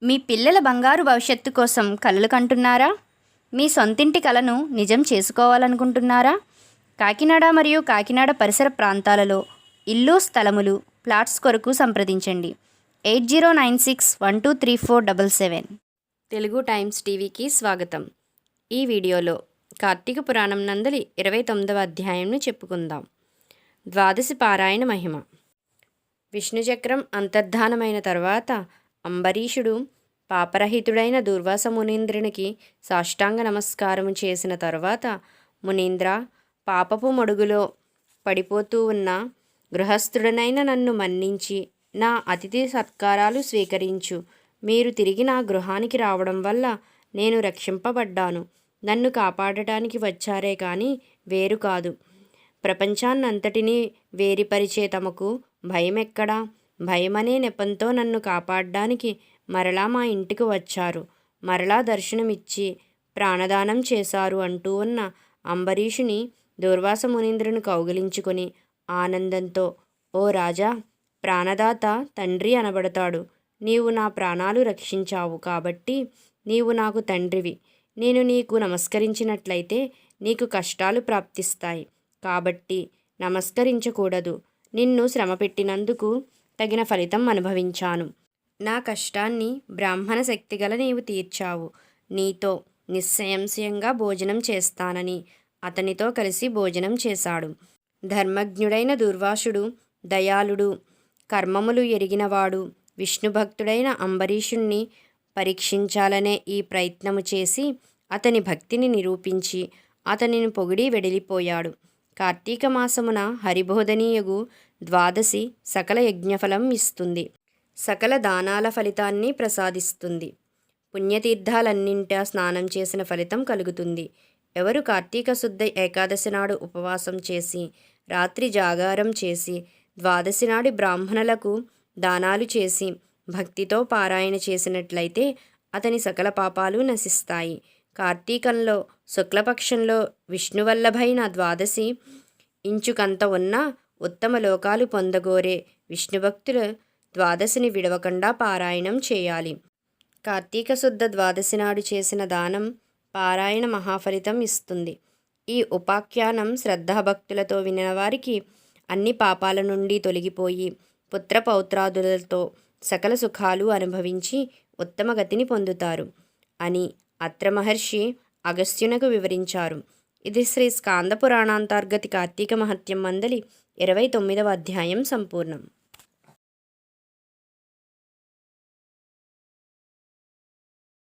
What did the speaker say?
మీ పిల్లల బంగారు భవిష్యత్తు కోసం కలలు కంటున్నారా? మీ సొంతింటి కలను నిజం చేసుకోవాలనుకుంటున్నారా? కాకినాడ మరియు కాకినాడ పరిసర ప్రాంతాలలో ఇల్లు స్థలములు ప్లాట్స్ కొరకు సంప్రదించండి. 8096123477. తెలుగు టైమ్స్ టీవీకి స్వాగతం. ఈ వీడియోలో కార్తీక పురాణం నందలి 29వ అధ్యాయంను చెప్పుకుందాం. ద్వాదశి పారాయణ మహిమ. విష్ణుచక్రం అంతర్ధానమైన తర్వాత అంబరీషుడు పాపరహితుడైన దుర్వాస మునీంద్రునికి సాష్టాంగ నమస్కారము చేసిన తరువాత, మునీంద్ర, పాపపు మడుగులో పడిపోతూ ఉన్న గృహస్థుడనైన నన్ను మన్నించి నా అతిథి సత్కారాలు స్వీకరించు. మీరు తిరిగి నా గృహానికి రావడం వల్ల నేను రక్షింపబడ్డాను. నన్ను కాపాడటానికి వచ్చారే కానీ వేరు కాదు. ప్రపంచాన్నంతటినీ వేరిపరిచే తమకు భయమెక్కడా? భయమనే నెపంతో నన్ను కాపాడడానికి మరలా మా ఇంటికి వచ్చారు, మరలా దర్శనమిచ్చి ప్రాణదానం చేశారు అంటూ ఉన్న అంబరీషుని దూర్వాస మునీంద్రుని కౌగిలించుకొని ఆనందంతో, ఓ రాజా, ప్రాణదాత తండ్రి అనబడతాడు. నీవు నా ప్రాణాలు రక్షించావు కాబట్టి నీవు నాకు తండ్రివి. నేను నీకు నమస్కరించినట్లయితే నీకు కష్టాలు ప్రాప్తిస్తాయి. కాబట్టి నమస్కరించకూడదు. నిన్ను శ్రమ పెట్టినందుకు తగిన ఫలితం అనుభవించాను. నా కష్టాన్ని బ్రాహ్మణ శక్తిగల నీవు తీర్చావు. నీతో నిస్సంశయంగా భోజనం చేస్తానని అతనితో కలిసి భోజనం చేశాడు. ధర్మజ్ఞుడైన దుర్వాసుడు దయాళుడు, కర్మములు ఎరిగినవాడు, విష్ణుభక్తుడైన అంబరీషుణ్ణి పరీక్షించాలనే ఈ ప్రయత్నము చేసి అతని భక్తిని నిరూపించి అతనిని పొగిడి వెడలిపోయాడు. కార్తీక మాసమున హరిబోధనీయగు ద్వాదశి సకల యజ్ఞఫలం ఇస్తుంది. సకల దానాల ఫలితాన్ని ప్రసాదిస్తుంది. పుణ్యతీర్థాలన్నింటా స్నానం చేసిన ఫలితం కలుగుతుంది. ఎవరు కార్తీక శుద్ధ ఏకాదశి నాడు ఉపవాసం చేసి రాత్రి జాగారం చేసి ద్వాదశి నాడి బ్రాహ్మణులకు దానాలు చేసి భక్తితో పారాయణ చేసినట్లయితే అతని సకల పాపాలు నశిస్తాయి. కార్తీకంలో శుక్లపక్షంలో విష్ణువల్లభైన ద్వాదశి ఇంచుకంత ఉన్న ఉత్తమ లోకాలు పొందగోరే విష్ణుభక్తులు ద్వాదశిని విడవకుండా పారాయణం చేయాలి. కార్తీక శుద్ధ ద్వాదశి నాడు చేసిన దానం పారాయణ మహాఫలితం ఇస్తుంది. ఈ ఉపాఖ్యానం శ్రద్ధాభక్తులతో వినవారికి అన్ని పాపాల నుండి తొలగిపోయి పుత్రపౌత్రాదులతో సకల సుఖాలు అనుభవించి ఉత్తమ గతిని పొందుతారు అని అత్ర మహర్షి అగస్త్యునకు వివరించారు. ఇది శ్రీ స్కాంద పురాణాంతర్గతి కార్తీక మహత్యం మందలి 29వ అధ్యాయం సంపూర్ణం.